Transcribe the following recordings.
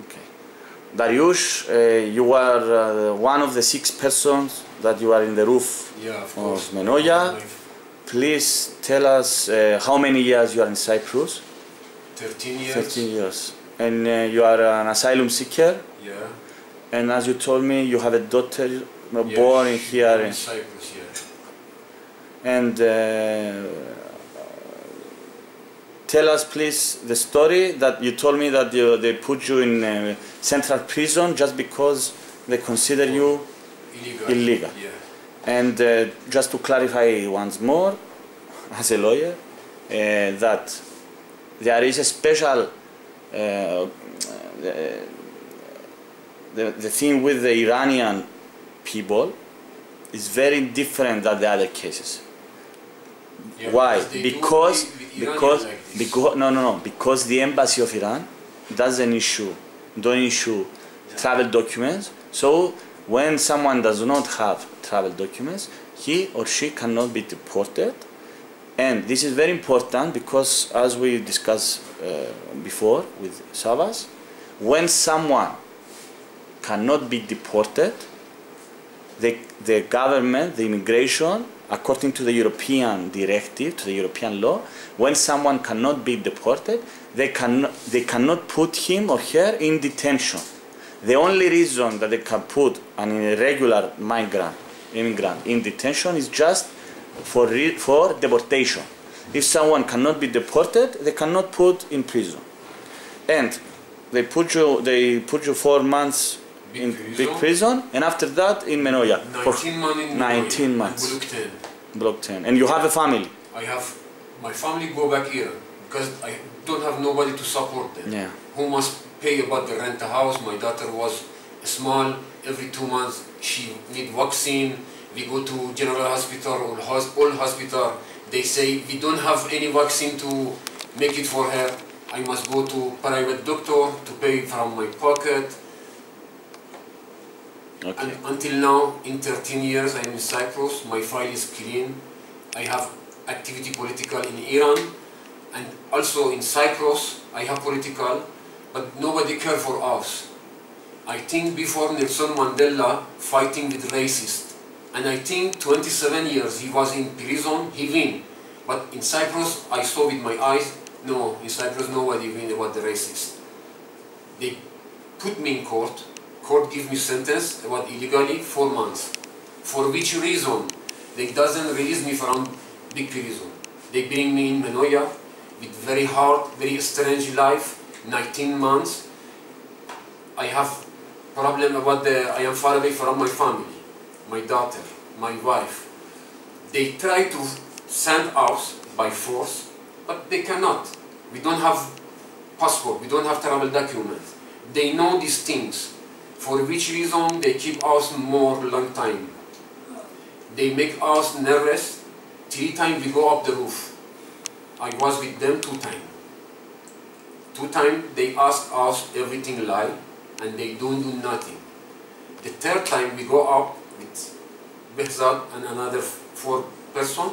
Okay. Dariush, you are one of the 6 persons that you are in the roof of Menogia. Please tell us how many years you are in Cyprus? 13 years. 13 years. And you are an asylum seeker? Yeah. And as you told me, you have a daughter born here in Cyprus, yeah. And tell us please the story that you told me that they put you in central prison just because they consider you illegal. Yeah. And just to clarify once more, as a lawyer, that there is a special the thing with the Iranian people is very different than the other cases. Yeah, why? Because because the embassy of Iran don't issue travel documents. So when someone does not have travel documents, he or she cannot be deported. And this is very important because, as we discussed before with Savas, when someone cannot be deported, the government, the immigration, according to the European directive, to the European law, when someone cannot be deported, they cannot put him or her in detention. The only reason that they can put an irregular immigrant in detention is just for deportation. If someone cannot be deported, they cannot put in prison. And they put you 4 months in big prison, and after that in Menogia. 19 months. Block 10. And you have a family? I have my family go back here because I don't have nobody to support them. Yeah. Who must pay about the rent a house? My daughter was small. Every 2 months she need vaccine. We go to general hospital or all hospital. They say we don't have any vaccine to make it for her. I must go to private doctor to pay from my pocket. Okay. And until now, in 13 years, I'm in Cyprus. My file is clean. I have activity political in Iran, and also in Cyprus, I have political, but nobody care for us. I think before Nelson Mandela fighting with racists, and I think 27 years he was in prison, he win. But in Cyprus, I saw with my eyes, no, in Cyprus nobody win about the racist. They put me in court. Court give me sentence about illegally 4 months. For which reason? They doesn't release me from big prison. They bring me in Menogia with very hard, very strange life, 19 months. I have problem about I am far away from my family, my daughter, my wife. They try to send us by force, but they cannot. We don't have passport, we don't have travel documents. They know these things. For which reason they keep us more long time. They make us nervous. 3 times we go up the roof. I was with them 2 times. 2 times they ask us everything lie and they don't do nothing. The 3rd time we go up with Behzad and another 4 person.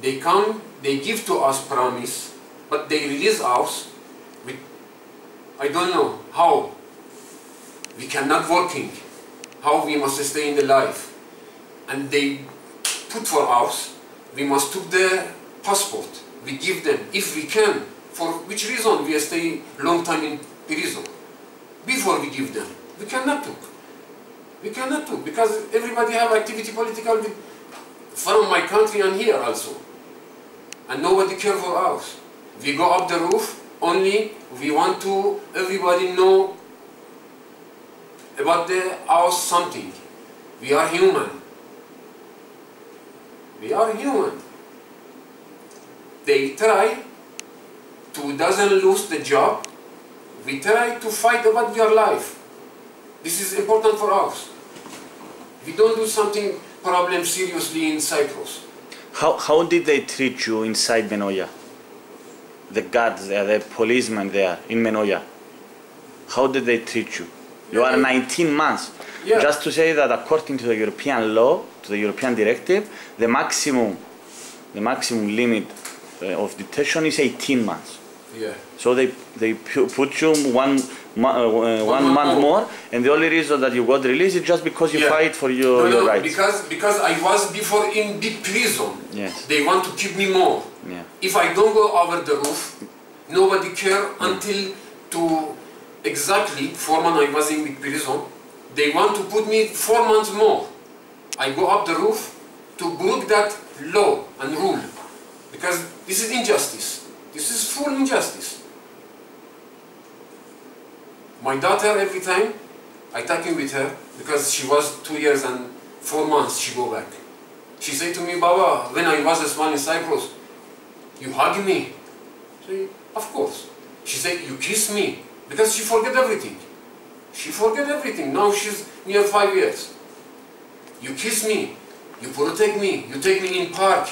They come, they give to us promise, but they release us with, I don't know how. We cannot working. How we must stay in the life. And they put for us, we must took the passport. We give them, if we can. For which reason we stay long time in prison? Before we give them. We cannot took. We cannot took, because everybody have activity political with, from my country and here also. And nobody care for us. We go up the roof, only we want to, everybody know about our something. We are human. We are human. They try to doesn't lose the job. We try to fight about your life. This is important for us. We don't do something problem seriously in Cyprus. How did they treat you inside Menogia? The guards there, the policemen there in Menogia. How did they treat you? You are 19 months. Yeah. Just to say that according to the European law, to the European directive, the maximum limit of detention is 18 months. Yeah. So they put you one month more, and the only reason that you got released is just because you fight for your rights. Because I was before in big prison. Yes. They want to keep me more. Yeah. If I don't go over the roof, nobody care until to exactly 4 months I was in big prison. They want to put me 4 months more. I go up the roof to break that law and rule, because this is injustice. This is full injustice. My daughter, every time I talking with her, because she was 2 years and 4 months, she go back. She say to me, Baba, when I was small in Cyprus, you hug me. I say, of course. She say, you kiss me, because she forget everything. She forget everything. Now she's near 5 years. You kiss me, you protect me, you take me in park,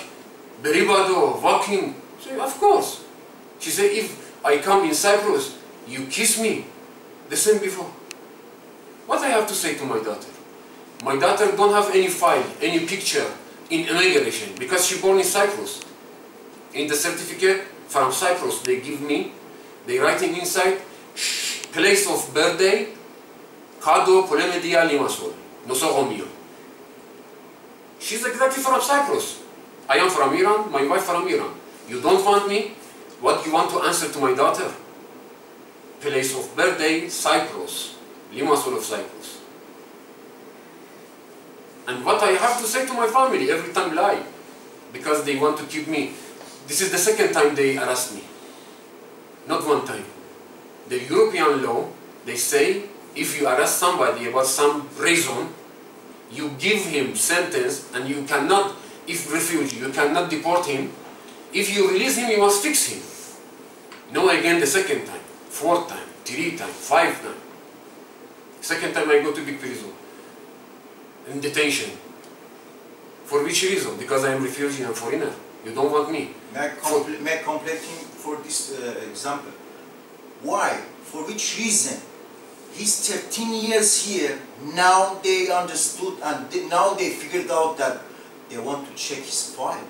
beribado, walking. I say, of course. She say, if I come in Cyprus, you kiss me, the same before. What I have to say to my daughter? My daughter don't have any file, any picture in immigration, because she born in Cyprus. In the certificate from Cyprus they give me, they writing inside, place of birthday, Kado Polemedia Limassol, Nosogomio. She's exactly from Cyprus. I am from Iran, my wife from Iran. You don't want me? What you want to answer to my daughter? Place of birthday, Cyprus, Limassol of Cyprus. And what I have to say to my family, every time lie, because they want to keep me. This is the second time they arrest me, not one time. The European law, they say, if you arrest somebody about some reason, you give him sentence, and you cannot, if refugee, you cannot deport him. If you release him, you must fix him. No, again the second time, 4th time, 3rd time, 5th time. Second time I go to big prison, in detention. For which reason? Because I am refugee and foreigner. You don't want me. May I complete him for this example? Why? For which reason? He's 13 years here, now they understood and now they figured out that they want to check his file.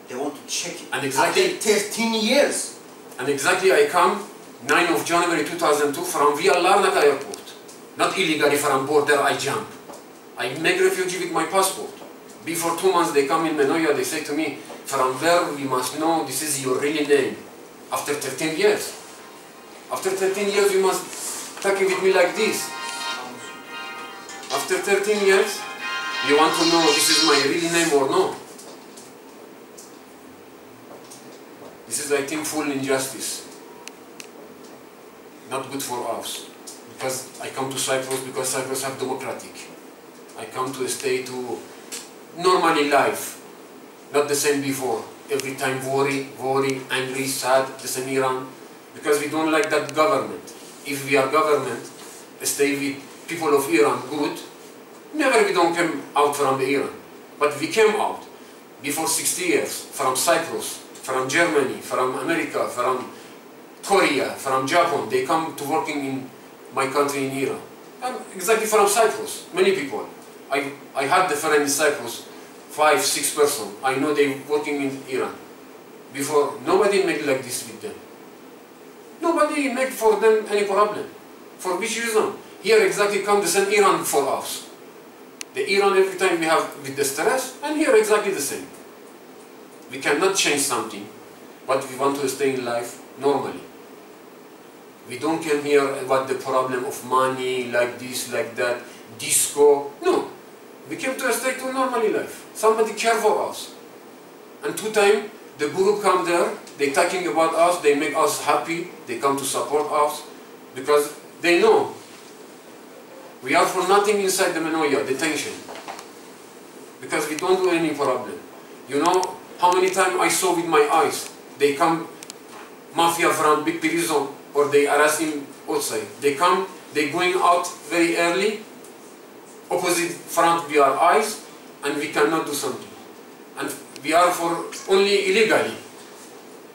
They want to check it. And exactly after 13 years. And exactly I come 9th of January 2002 from via Larnaca airport. Not illegally from border, I jump. I make refugee with my passport. Before 2 months they come in Menogia, they say to me, from there we must know this is your real name. After 13 years. After 13 years you must talking with me like this. After 13 years, you want to know this is my real name or no? This is, I think, full injustice. Not good for us. Because I come to Cyprus because Cyprus have democratic. I come to a state to normally life. Not the same before. Every time worry, angry, sad, the same Iran. Because we don't like that government. If we are government, stay with people of Iran good, never we don't come out from the Iran. But we came out before 60 years from Cyprus, from Germany, from America, from Korea, from Japan. They come to working in my country in Iran. I'm exactly from Cyprus, many people. I had the friend in Cyprus, 5, 6 persons. I know they working in Iran. Before, nobody made like this with them. Nobody make for them any problem. For which reason? Here exactly come the same Iran for us. The Iran every time we have with the stress, and here exactly the same. We cannot change something, but we want to stay in life normally. We don't come here about the problem of money, like this, like that, disco. No. We came to stay to normally life. Somebody care for us. And 2 times, the guru come there, they talking about us, they make us happy, they come to support us, because they know we are for nothing inside the Menogia, detention. Because we don't do any problem. You know how many times I saw with my eyes, they come, mafia from big prison, or they arrest him outside. They come, they going out very early, opposite front with our eyes, and we cannot do something. And we are for only illegally.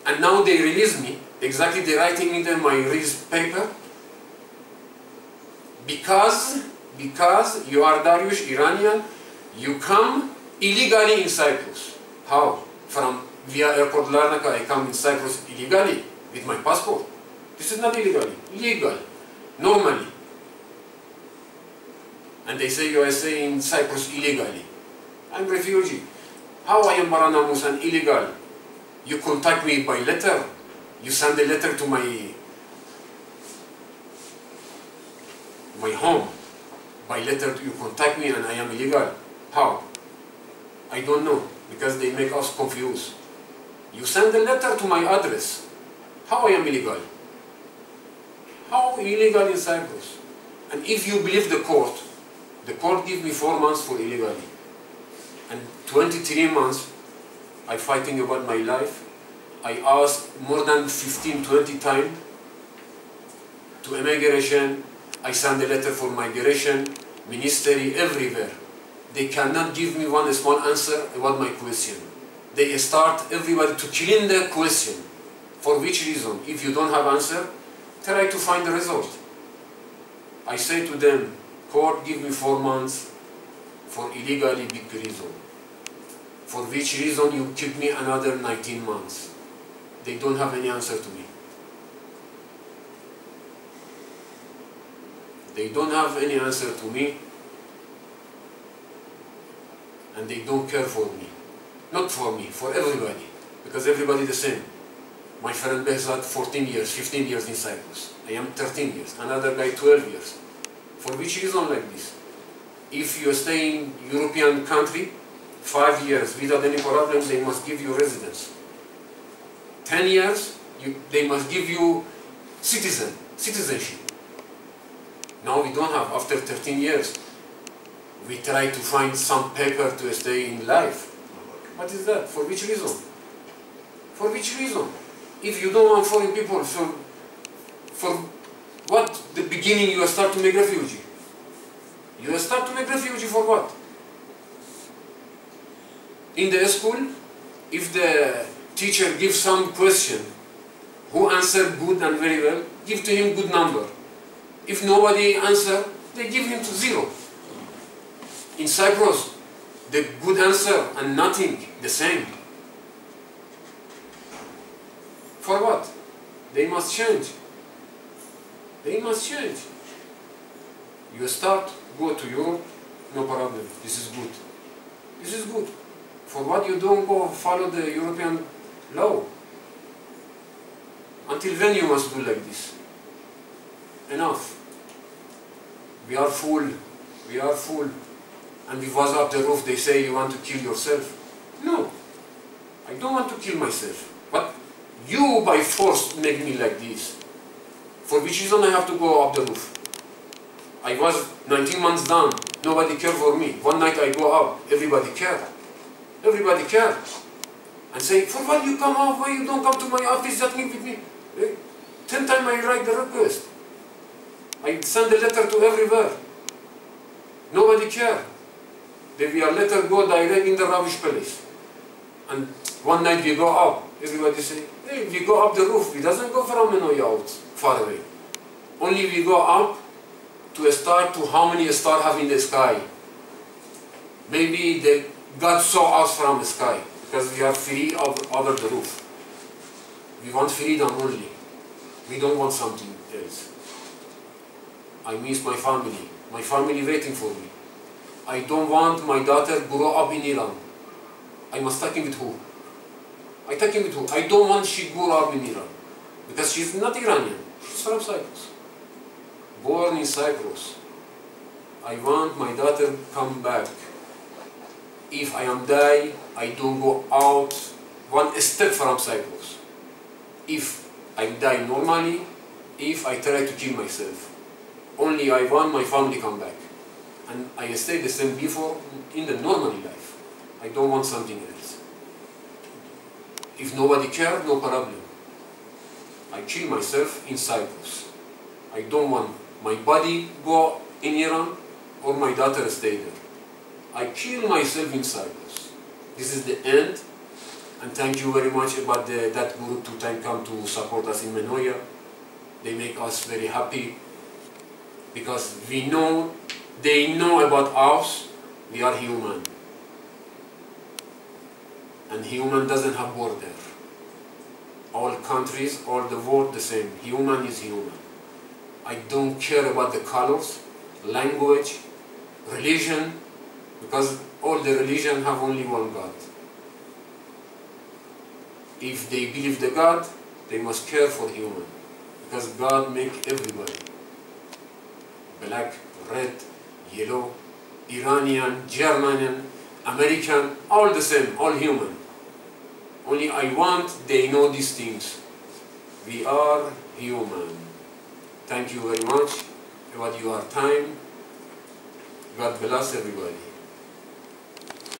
And now they release me, exactly they writing in my release paper, because you are Dariush, Iranian, you come illegally in Cyprus. How? From via airport Larnaca, I come in Cyprus illegally, with my passport. This is not illegally, legal, normally. And they say you are staying in Cyprus illegally. I'm refugee. How I am Baranamus and illegal? You contact me by letter. You send a letter to my home. By letter you contact me and I am illegal. How? I don't know, because they make us confused. You send a letter to my address. How I am illegal? How illegal in Cyprus? And if you believe the court gives me 4 months for illegally. And 23 months, I fighting about my life. I asked more than 15, 20 times to immigration. I send a letter for migration, ministry, everywhere. They cannot give me one small answer about my question. They start everybody to clean the question. For which reason? If you don't have answer, try to find the result. I say to them, court give me 4 months for illegally big reason. For which reason you keep me another 19 months? They don't have any answer to me. They don't have any answer to me, and they don't care for me. Not for me, for everybody, because everybody the same. My friend Behzad 14 years, 15 years in Cyprus. I am 13 years, another guy 12 years. For which reason like this? If you stay in European country, 5 years without any problem, they must give you residence. 10 years, they must give you citizenship. Now we don't have, after 13 years, we try to find some paper to stay in life. What is that? For which reason? For which reason? If you don't want foreign people, so for what the beginning you start to make refugee? You start to make refugee for what? In the school, if the teacher gives some question, who answer good and very well, give to him good number. If nobody answer, they give him to 0. In Cyprus, the good answer and nothing, the same. For what? They must change. They must change. You start, go to Europe, no problem. This is good. This is good. For what you don't go follow the European law? Until when you must do like this? Enough. We are full. We are full. And we was up the roof, they say you want to kill yourself. No. I don't want to kill myself. But you by force make me like this. For which reason I have to go up the roof? I was 19 months down. Nobody cared for me. One night I go up. Everybody cared. Everybody cared. And say, for what you come up? Why you don't come to my office that meet with me? 10 times I write the request. I send a letter to everywhere. Nobody cared. Then we are let her go direct in the rubbish place. And one night we go up. Everybody say, hey, we go up the roof. We doesn't go from Menogia out, far away. Only we go up to start to how many stars have in the sky. Maybe God saw us from the sky, because we are free over the roof. We want freedom only. We don't want something else. I miss my family. My family waiting for me. I don't want my daughter grow up in Iran. I must take him with who? I take him with who? I don't want she grow up in Iran. Because she's not Iranian. She's from Cyprus. Born in Cyprus. I want my daughter come back. If I am die, I don't go out one step from Cyprus. If I die normally, if I try to kill myself. Only I want my family come back. And I stay the same before in the normal life. I don't want something else. If nobody cares, no problem. I kill myself in Cyprus. I don't want my body go in Iran or my daughter stay there. I kill myself in Cyprus. This is the end. And thank you very much about that group to come to support us in Menogia. They make us very happy because we know, they know about us, we are human. And human doesn't have border. all countries, all the world the same. Human is human. I don't care about the colors, language, religion, because all the religion have only one God. If they believe the God, they must care for human, because God make everybody. Black, red, yellow, Iranian, German, American, all the same, all human. Only I want they know these things. We are human. Thank you very much about your time. God bless everybody.